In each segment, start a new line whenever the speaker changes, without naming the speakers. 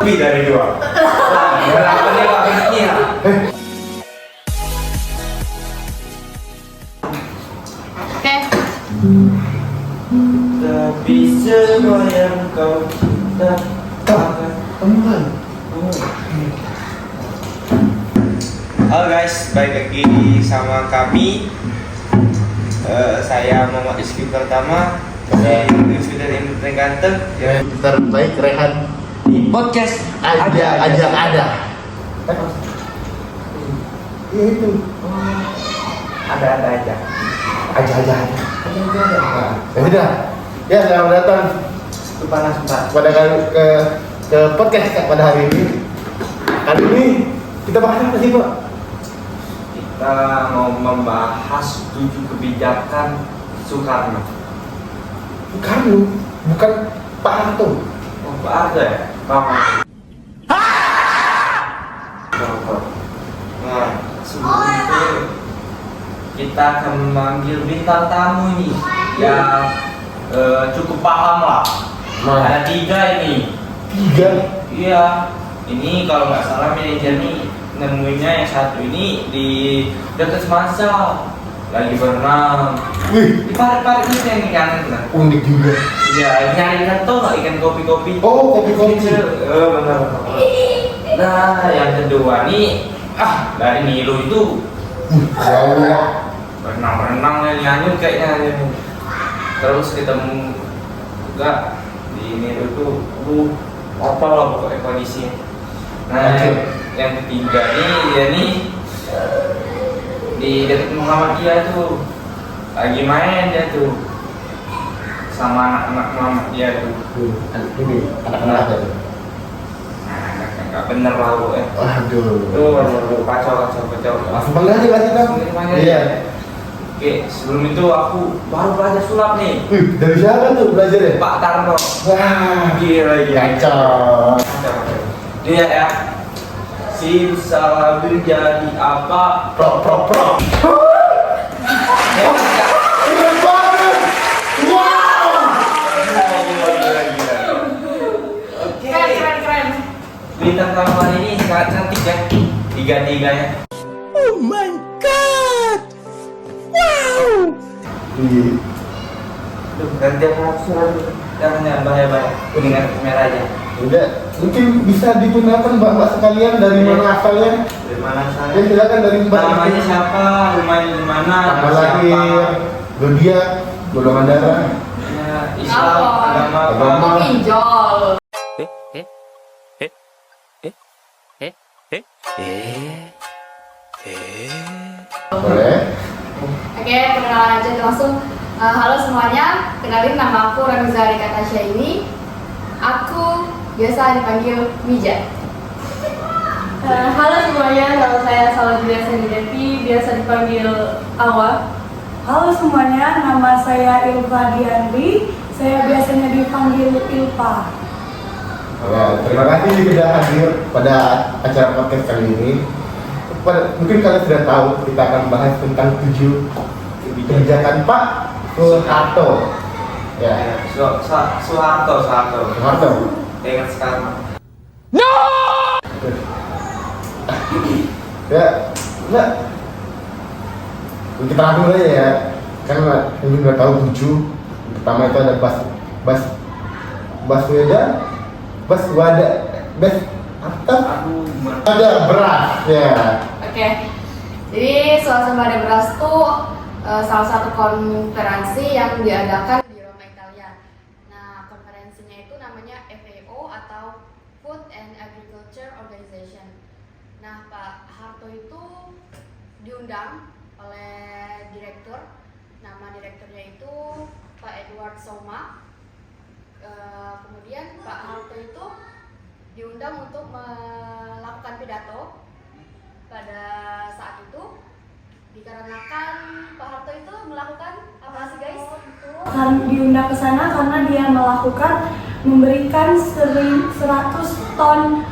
Lebih dari 2. Kenapa dia gak pentingnya?
Oke.
Tapi segoyang kau cinta teman. Halo guys, balik lagi sama kami. Saya Muhammad Rizky pertama dari Sudah Indra Ganteng.
Terbaik Rehan
Di podcast
ada.
Iya itu. Ada aja.
Aja. Ya sudah. Ya, selamat datang
Itu panas Pak.
pada ke podcast pada hari ini. Hari ini kita bahas apa sih, Pak?
Kita mau membahas 7 kebijakan Soekarno.
Soekarno, bukan Pak Harto.
Oh, Pak Harto ya? Pak Harto. Nah, sebelum itu kita akan memanggil bintang tamu nih yang cukup paham lah.
Nah.
Ada 3 ini.
3.
Iya, ini kalau nggak salah manajer nih nemuinnya yang satu ini di dekat Semansa lagi berenang
Wih,
di parit-parit itu yang ikan kan?
unik juga.
Iya, nyari ikan tuh nggak ikan kopi-kopi.
Oh, kopi-kopi.
Benar. Nah, yang kedua nih, dari Nilo itu
Jauh ya.
berenang-berenang nyanyut kayaknya. Terus ketemu juga di Nilo tuh, apa lah pokoknya kondisinya. Nah, yang ketiga nih dia nih di dekat Muhammadiyah tuh lagi main dia tuh sama anak-anak Muhammadiyah tuh.
Ini anak-anak aja tuh.
Nggak bener lah bu ya.
Waduh.
Kacau.
Langsung panggil aja kita. Iya.
Oke, sebelum itu aku baru belajar sulap nih.
Wih, dari siapa tuh belajar ya?
Pak Tarno.
Wah,
Gila.
kacau.
Dia ya. Simsalabim jadi apa?
Pro. Keren banget. Wow.
Gila. Oke.
Keren.
Bintang tamu hari ini sangat cantik ya. Tiga-tiganya.
Oh my god! Wow!
Iya.
Duh, gantian langsung aja. Jangan bahaya-bahaya. Kuningan merah aja.
Udah, mungkin bisa digunakan mbak sekalian dari mana asalnya?
Dari mana saya?
Ya silakan dari mbak.
Namanya siapa? Rumahnya di mana?
Tanggal
Siapa?
lahir, zodiak, golongan darah.
Ya, Islam, agama.
Agama.
Pinjol.
Boleh.
Oke, perkenalan aja langsung. Halo semuanya, kenalin nama aku Ramiza Rika Tasya ini. Aku biasa dipanggil Mija.
Halo semuanya, nama saya Salajudya Seni Devi, biasa dipanggil Awa. Halo semuanya, nama saya Ilva Diandri, saya biasanya dipanggil Ilpa.
Ya, terima kasih sudah hadir pada acara podcast kali ini. Mungkin kalian sudah tahu kita akan bahas tentang 7 kebijakan Pak Soeharto. Ya,
Soeharto. Ingat sekarang.
ya, enggak. Kita langsung aja ya. Karena mungkin udah tahu 7. Pertama itu ada ada beras ya.
Oke. Jadi swasembada beras itu salah satu konferensi yang diadakan di Roma, Italia. Nah, konferensinya itu namanya FAO atau Food and Agriculture Organization. Nah, Pak Harto itu diundang oleh direktur. Nama direkturnya itu Pak Edward Soma. Kemudian Pak Harto itu diundang untuk melakukan pidato pada saat itu dikarenakan Pak Harto itu melakukan apa sih guys?
Diundang ke sana karena dia memberikan 100 ton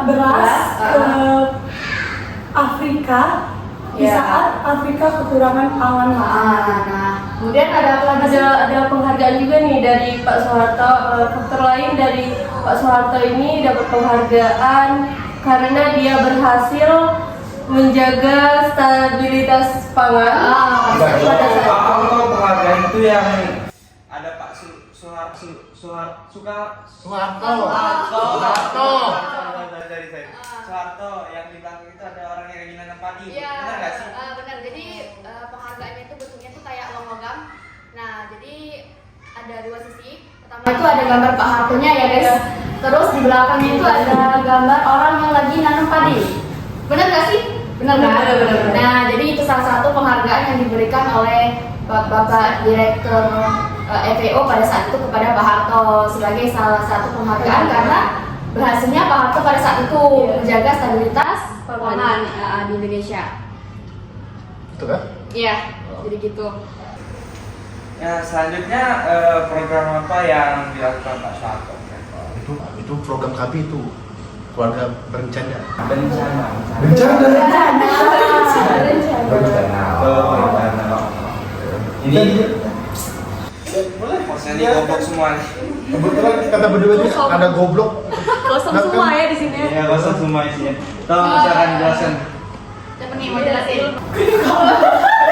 beras ke Afrika di saat Afrika kekurangan pangan.
Nah, Kemudian ada apa lagi?
Ada penghargaan juga nih dari Pak Soeharto. Faktor lain dari Pak Soeharto ini dapat penghargaan karena dia berhasil menjaga stabilitas pangan pada saat itu.
Kalau penghargaan itu yang ada Pak Soeharto yang di belakang itu ada orang yang lagi nanam padi.
Iya,
Benar nggak sih?
benar. Jadi penghargaannya itu bentuknya tuh kayak logam. Nah, jadi ada dua sisi. Pertama itu ada gambar Pak Hartonya ya guys. Terus di belakangnya itu ada gambar orang yang lagi nanam padi. Benar nggak sih? Benar kan?
Benar.
Nah, jadi itu salah satu penghargaan yang diberikan oleh Bapak Direktur FAO pada saat itu kepada Pak Harto sebagai salah satu penghargaan karena berhasilnya Pak Harto pada saat itu menjaga stabilitas pangan di Indonesia.
Itu kan?
Iya, jadi gitu.
Ya, selanjutnya program apa yang dilakukan Pak Soeharto?
Itu program KB itu keluarga berencana.
Bencana. Ini boleh posnya goblok semua nih.
Kebetulan kata berdua ini ada goblok.
Kosong semua ya di sini.
Iya, kosong semua isinya. Tolong silakan jelasin.
Siapa nih mau jelasin?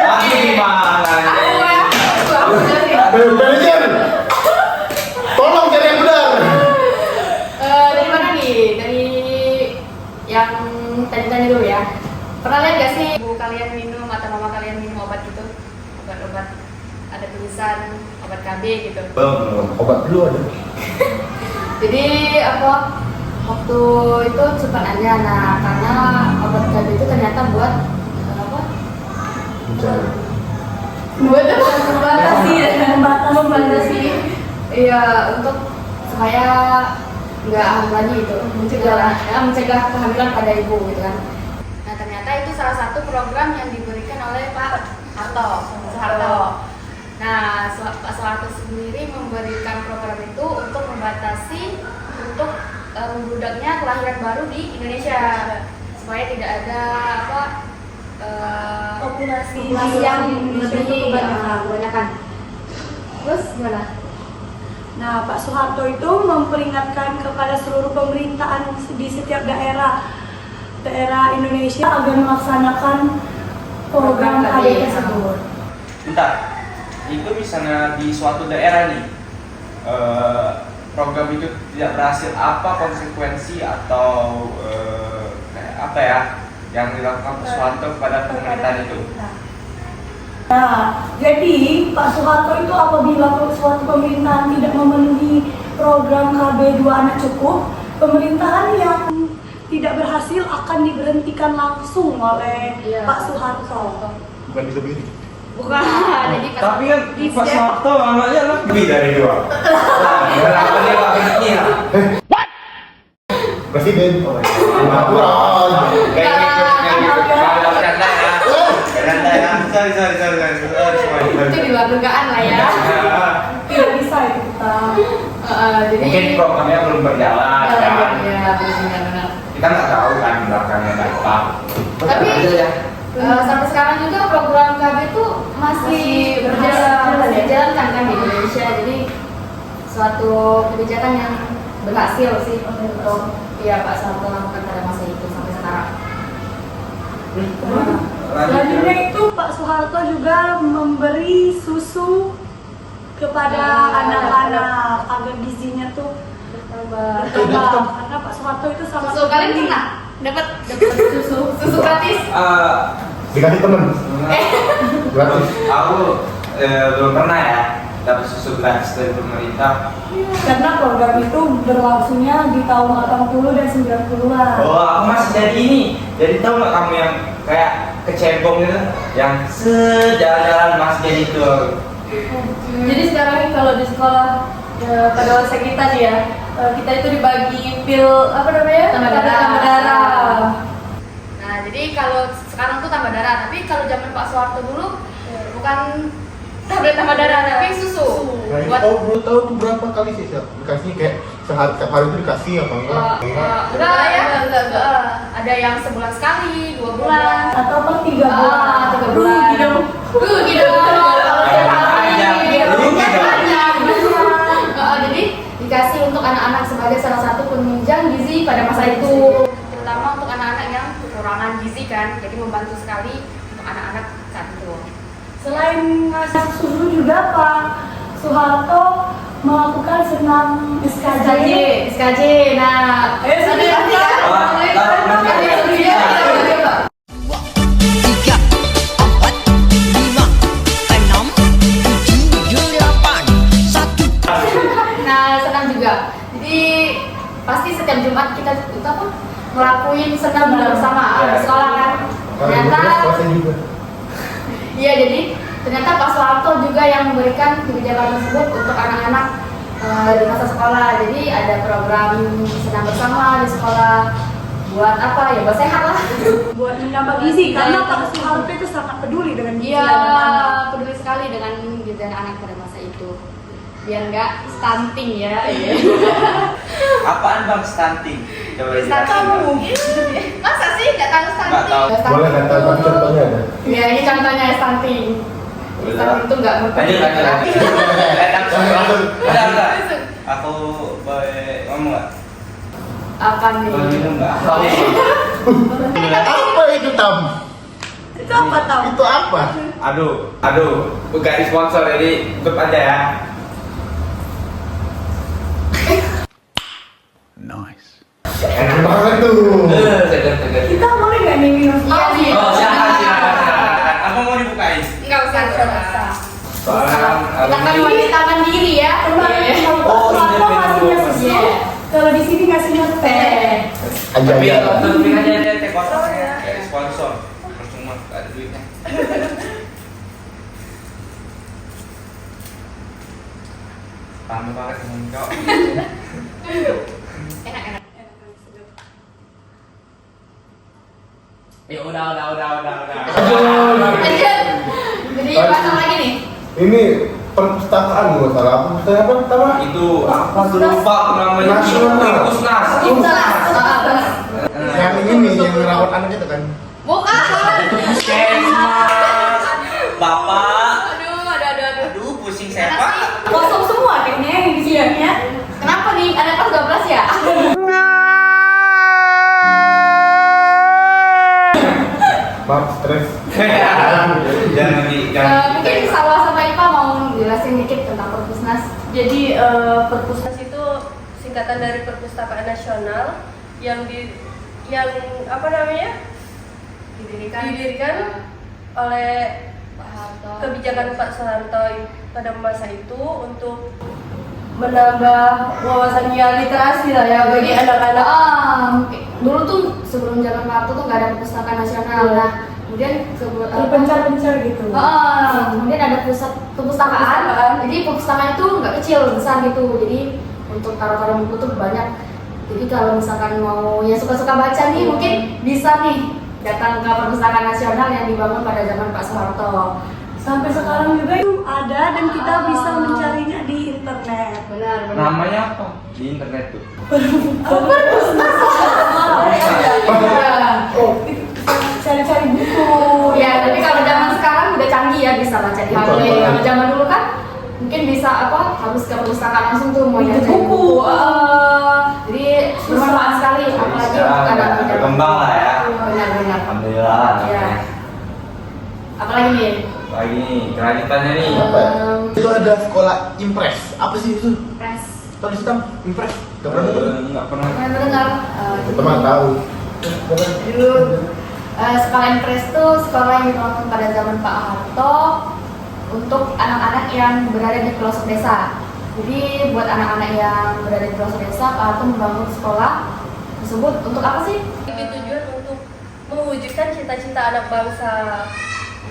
Aku gimana?
Aku jelasin.
Manajer, tolong cari yang benar.
Dari mana nih? Dari yang tadi dulu ya. Pernah lihat gak sih ibu kalian minum atau mama kalian minum obat gitu? Obat-obat ada tulisan obat KB gitu.
Obat dulu ada.
Jadi apa? Waktu itu sempat nanya, nah karena obat KB itu ternyata buat apa?
Bencana.
Buat membatasi. Iya, untuk supaya nggak hamil lagi gitu, mencegah kehamilan pada ibu gitu kan. Nah ternyata itu salah satu program yang diberikan oleh Pak Soeharto. Nah Pak Soeharto sendiri memberikan program itu untuk membatasi untuk membludaknya kelahiran baru di Indonesia supaya tidak ada populasi yang lebih kebanyakan. Terus gimana?
Nah, Pak Soeharto itu memperingatkan kepada seluruh pemerintahan di setiap daerah Indonesia agar melaksanakan program KB tersebut.
Bentar, itu misalnya di suatu daerah nih, program itu tidak berhasil, apa konsekuensi atau apa ya yang dilakukan Pak Soeharto kepada pemerintahan itu?
Nah, jadi Pak Soeharto itu apabila suatu pemerintahan tidak memenuhi program KB 2 anak cukup, pemerintahan yang tidak berhasil akan diberhentikan langsung oleh Pak Soeharto.
Bukan bisa begini.
Bukan, jadi
Tapi kan Pak Soeharto anaknya lebih dari 2. Kenapa dia nggak berhenti ya?
Presiden.
itu di luar dugaan lah ya.
Tidak bisa itu kita.
Jadi
Mungkin programnya belum berjalan kan?
Ya, benar.
Kita nggak tahu kan belakangnya apa.
Tapi sampai sekarang juga program KB itu masih berjalan kan di Indonesia. Jadi suatu kebijakan yang berhasil sih untuk Pak Soeharto lakukan pada masa itu sampai sekarang.
Selanjutnya itu Pak Soeharto juga memberi susu kepada anak-anak agar gizinya tuh bertambah. Karena Pak Soeharto itu sangat
Susu kalian
peduli.
pernah dapat susu gratis?
Dikasih temen. Gratis.
Aku belum pernah ya dapat susu gratis dari pemerintah.
Karena program itu berlangsungnya di tahun 80 dan 90-an.
Oh, aku masih jadi ini. Jadi tahu nggak kamu yang kayak kecebong gitu, yang sejalan-jalan masih jadi itu.
Jadi sekarang ini kalau di sekolah pada masa kita nih ya, kita itu dibagi pil apa namanya?
Tambah darah.
Tambah darah.
Nah, jadi kalau sekarang tuh tambah darah, tapi kalau zaman Pak Soeharto dulu bukan tablet tambah darah, tapi susu. Buat
Belum tahu tuh berapa kali sih dikasih, kayak setiap hari itu dikasih apa enggak?
enggak ya, enggak. Ada yang sebulan sekali, 2 bulan.
Atau per 3 bulan.
3 bulan. Gitu. Kalau tiap hari sebagai salah satu penunjang gizi pada masa itu, terutama untuk anak-anak yang kekurangan gizi kan, jadi membantu sekali untuk anak-anak saat itu.
Selain ngasih susu juga Pak Soeharto melakukan senam SKJ.
SKJ, nah, ada yang
Tiga, empat, lima, enam, tujuh, delapan, satu.
Nah, senam juga. Jadi pasti setiap Jumat kita itu apa? Ngelakuin senam bersama di sekolah kan. Ternyata
Puasa juga.
iya, jadi ternyata Pak Soeharto juga yang memberikan kebijakan tersebut untuk anak-anak di masa sekolah. Jadi ada program senam bersama di sekolah buat apa ya? Buat sehat lah.
Buat menambah gizi karena Pak Soeharto itu sangat peduli dengan gizi
Iya,
anak-anak.
peduli sekali dengan gizi anak pada masa itu. Biar nggak stunting ya.
Apaan bang stunting? Coba
Stunting. Masa sih nggak tahu stunting?
Nggak tahu.
Boleh nggak tahu tapi contohnya ada.
Ya, ini contohnya stunting. Stunting itu nggak
Lanjut, lanjut, lanjut.
Langsung.
Udah. Aku boleh ngomong nggak?
Apa nih?
Boleh minum nggak?
Apa itu Tam?
Itu apa tahu?
Itu apa?
Aduh, bukan di sponsor jadi tutup aja ya.
Nice.
Enak banget tuh.
Segar.
Kita boleh nggak nih minum?
Iya, nih.
Oh, silakan. Apa mau dibukain?
Nggak usah.
Soalnya
Kita kan wanitakan diri ya.
Kemarin
Iya.
Pak
Oh,
Soeharto
iya,
ngasihnya
iya.
susu, kalau di sini ngasihnya teh.
Tapi
Aja.
tutupin aja deh teh kosongnya. Kayak sponsor. Percuma nggak ada duitnya. Paham banget dengan kau.
Enak.
Ya udah.
Lanjut. Jadi apa lagi nih?
Ini perpustakaan nggak salah. Perpustakaan apa pertama?
Itu apa tuh lupa aku namanya?
Nasional.
Pusnas.
Benar.
Yang ini yang merawat anak itu kan.
Bukan.
Puskesmas. Bapak.
Aduh.
Aduh, pusing saya pak.
Kosong semua kayaknya yang di sini ya.
Kenapa nih? Ada kelas 12 ya?
Maaf stres.
Jangan.
Mungkin Salwa sama Ipa mau jelasin dikit tentang Perpusnas.
Jadi Perpusnas itu singkatan dari Perpustakaan Nasional yang apa namanya didirikan oleh
Pak Harto.
kebijakan Pak Soeharto pada masa itu untuk menambah wawasan literasi lah ya bagi anak-anak.
Dulu tuh sebelum zaman Pak Harto tuh nggak ada perpustakaan nasional. Nah, kemudian
Pencar-pencar gitu.
kemudian ada pusat perpustakaan. Jadi perpustakaan itu nggak kecil, besar gitu. Jadi untuk taruh-taruh buku tuh banyak. Jadi kalau misalkan mau yang suka-suka baca nih, mungkin bisa nih datang ke perpustakaan nasional yang dibangun pada zaman Pak Soeharto.
Sampai sekarang juga itu ada dan kita bisa mencarinya di internet.
Benar.
Namanya apa di internet tuh?
Cari-cari buku.
Ya, tapi kalau zaman sekarang udah canggih ya, bisa baca di HP. Kalau zaman dulu kan mungkin bisa harus ke perpustakaan langsung tuh mau
Bikin
nyari
buku.
Jadi bermanfaat sekali, apalagi untuk anak muda.
Berkembang lah ya.
Benar.
Alhamdulillah.
Ya. Apalagi nih?
Lagi nih, kelanjutannya nih.
Apa ya? Itu ada sekolah impres. Apa sih itu?
Pres.
Tahu sih Tam? Impres. Gak pernah dengar.
Nggak pernah.
Pernah mendengar?
Teman tahu.
Dulu sekolah Impres itu sekolah yang dibangun pada zaman Pak Harto untuk anak-anak yang berada di pelosok desa. Jadi buat anak-anak yang berada di pelosok desa, Pak Harto membangun sekolah tersebut untuk apa sih?
Ini tujuan untuk mewujudkan cita-cita anak bangsa.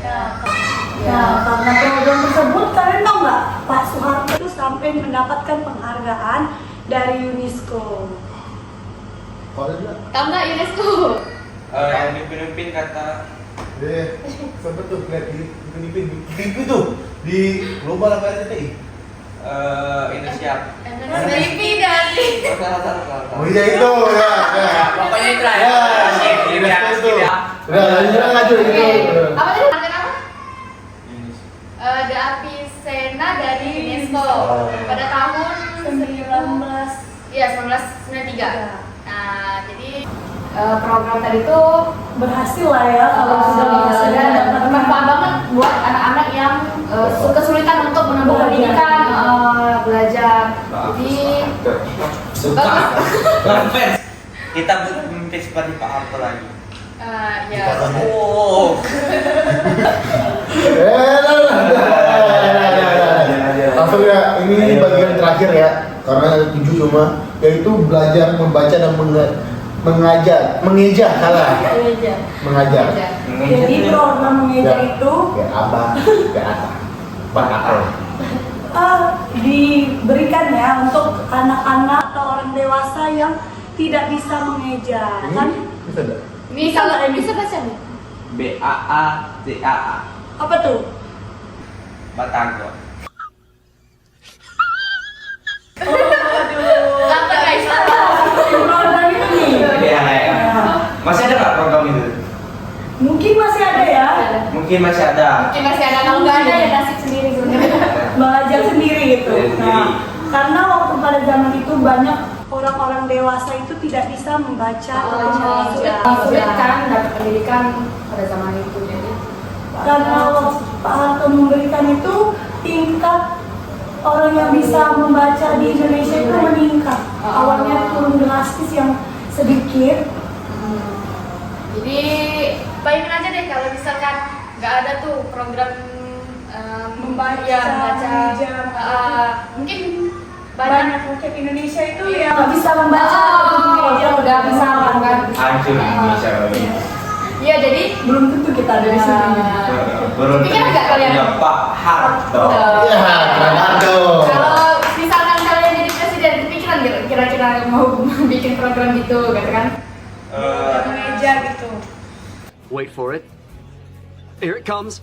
Ya, karena program tersebut kalian tahu nggak Pak Soeharto itu sampai mendapatkan penghargaan dari UNESCO.
Kalau dia,
Tahu nggak UNESCO?
Yang mimpin kata
sempet tuh lihat di TV tuh di global apa RCTI.
Indonesia.
TV dari.
Oh iya itu ya.
Pokoknya itu lah ya.
Ya,
Skip ya.
Udah lanjut itu.
Apa tadi? Penghargaan apa? The Avicenna dari UNESCO pada tahun 19 ya Iya, 1993. Nah, jadi program tadi tuh
Berhasil lah ya kalau sudah berhasil
dan
dapat
bermanfaat banget buat anak-anak yang kesulitan untuk menempuh pendidikan, belajar. Jadi
Suka. Ngefans. Kita butuh pemimpin seperti Pak Harto lagi.
ya.
Oh.
Langsung ya, ini bagian terakhir ya, karena ada 7 cuma, yaitu belajar membaca dan mengeja, salah. Mengajar.
Jadi program mengeja itu
Ya abah, ya atas, Pak Harto.
diberikan ya untuk anak-anak atau orang dewasa yang tidak bisa mengeja kan?
Bisa enggak?
Ini kalau bisa baca nih.
BAACAA.
Apa tuh?
Batagor.
Apa guys?
Program itu nih.
Iya, ya. Masih ada nggak program itu?
Mungkin masih ada ya.
Mungkin masih ada.
Mungkin masih ada, kalau nggak ada ya nasib sendiri sebenarnya.
Belajar sendiri gitu.
Belajar sendiri.
Nah, karena waktu pada zaman itu banyak orang-orang dewasa itu tidak bisa membaca atau mengeja.
Sulit kan dapat pendidikan pada zaman itu, jadi
Karena Pak Harto memberikan itu, tingkat orang yang bisa membaca di Indonesia itu meningkat. Awalnya turun drastis yang sedikit.
Jadi bayangin aja deh kalau misalkan nggak ada tuh program
Membaca, mengeja.
mungkin
Banyak rakyat Indonesia itu yang
nggak bisa membaca atau mengeja, udah bisa kan?
Hancur Indonesia kalau ini.
Iya, jadi
belum tentu kita ada di sini.
Pikir nggak kalian?
Ya Pak Harto.
Iya, Pak Harto.
Kalau misalkan kalian jadi presiden, kepikiran nggak kira-kira mau bikin program gitu, gitu kan?
Mengeja gitu.
Wait for it. Here it comes.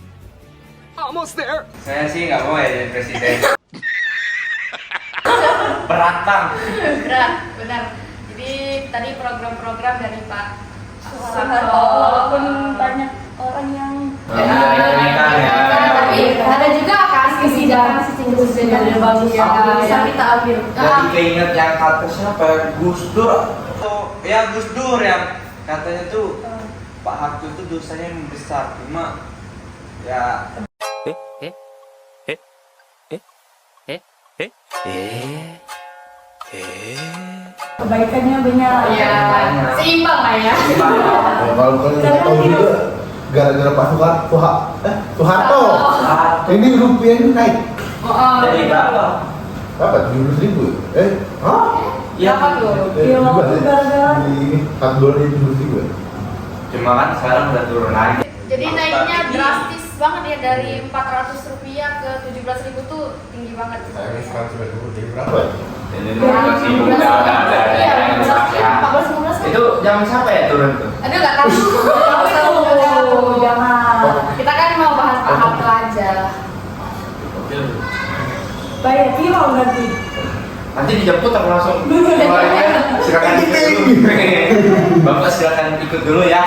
Almost there.
Saya sih nggak mau ya jadi presiden. Berat bang.
Berat, benar. Jadi tadi program-program dari Pak
Soeharto, walaupun banyak orang yang
tapi ada juga kan sisi jalan sisi yang bagus yang bisa kita ambil.
Jadi keinget yang kata siapa ya? Gus Dur. Oh, ya Gus Dur yang katanya tuh Pak Harto itu dosanya membesar, cuma ya
kebaikannya banyak.
Ya, seimbang lah ya.
Ya, kalau kalian nggak tahu juga, gara-gara Pak Soeharto, ini rupiahnya naik.
jadi berapa?
Berapa? 17.000 ya? Hah?
Iya
Berapa tuh?
Iya, waktu gara-gara
Di ini, $1 17.000 ya?
Cuma kan sekarang udah turun lagi.
Jadi naiknya drastis banget ya, dari Rp400 ke 17.000 tuh tinggi banget.
Saya sekarang sudah turun, jadi berapa ya?
Jadi 15.000 udah ada.
Iya, 14-15 kan.
Itu jam siapa ya turun tuh?
Aduh, nggak tahu.
jangan.
Kita kan mau bahas Pak Harto aja.
Bayar kilo nanti.
Nanti dijemput aku langsung. Silakan ikut dulu. Bapak silakan ikut dulu ya.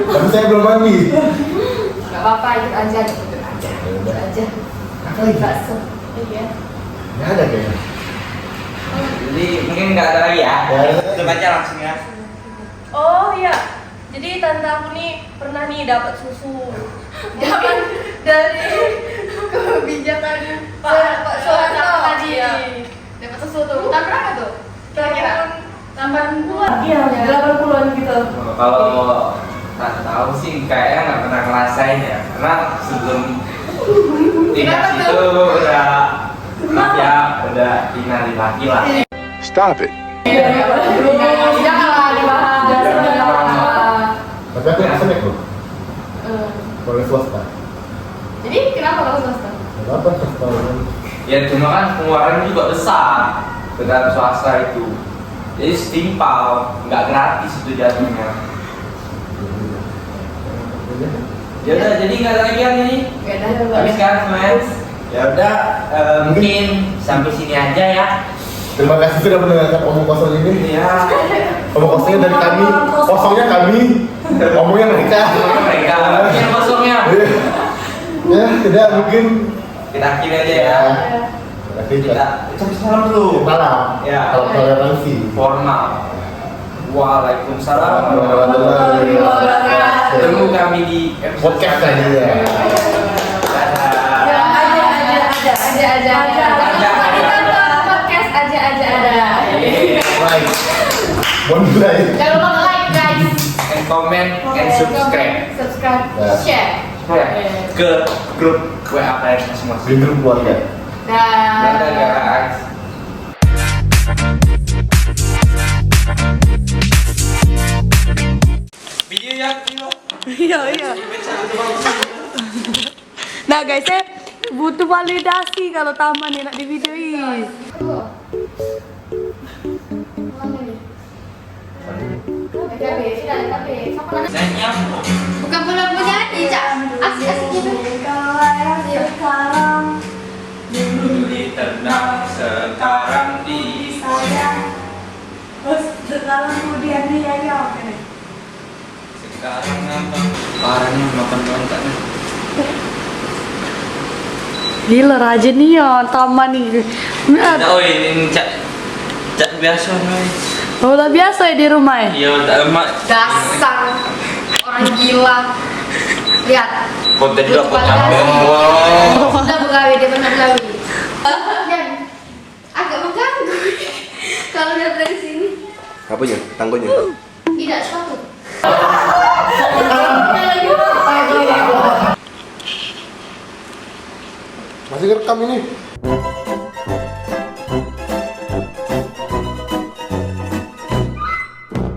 Tapi saya belum mandi.
Nggak apa-apa, ikut aja, ikut aja. Ikut aja.
Apa lagi?
Bakso. Iya.
Nggak ada kayaknya.
Jadi mungkin nggak ada lagi ya.
Ya.
Tutup aja langsung ya.
Oh iya, jadi tante aku nih pernah nih dapat susu. Dapat dari kebijakan Pak Soeharto
tadi.
Iya.
Dapat susu tuh. Tahun berapa tuh? Kira-kira?
80-an.
Iya,
80-an gitu.
Kalau tak tahu sih kayaknya nggak pernah ngerasain ya, karena sebelum dinas itu udah ya udah inari laki lah.
Stop it.
Janganlah dibahas.
Tapi aku yang snack loh, oleh swasta.
Jadi kenapa kalau swasta?
Nggak apa swasta.
Ya cuma kan pengeluaran juga besar dengan swasta itu, jadi setimpal, nggak gratis itu jatuhnya. Ya udah, jadi nggak ada lagi kan ini?
Nggak ada.
Habis kan semuanya? Ya udah, mungkin sampai sini aja ya.
Terima kasih sudah mendengarkan omong kosong ini.
Iya.
Omong kosongnya dari kami, kosongnya kami, omongnya mereka.
Mereka yang kosongnya.
Ya, tidak mungkin.
Kita akhiri aja ya.
Terima
Kita ucapin salam dulu.
Salam.
Ya.
Kalau toleransi.
Formal. Waalaikumsalam
Warahmatullahi wabarakatuh.
Ketemu kami di
Podcast tadi ya.
Podcast aja.
Baik. Bonbrai.
Jangan lupa like guys.
And comment and subscribe.
Subscribe,
Ya.
share.
Ke grup WA kalian masing-masing.
Di grup keluarga.
Dadah
Dan
guys. Video yang ini loh.
Iya. Nah guys, saya butuh validasi kalau taman nih nak di videoin.
Saya nyambung.
bukan penyanyi, Cak. Asik-asik gitu.
Dulu ditendang, sekarang disayang.
Sekarang kemudian dia ya.
Sekarang apa? Parahnya makan kontaknya.
Gila raja nih ya taman nih.
Oh ini cak biasa nih.
Oh, udah biasa ya di rumah ya?
Iya udah emak.
Dasar orang gila. Lihat.
Konten juga kok capek.
Udah begawi, dia pernah begawi. Dan agak mengganggu kalau lihat dari sini.
Apanya? Tanggonya?
Tidak sepatu.
Masih rekam ini.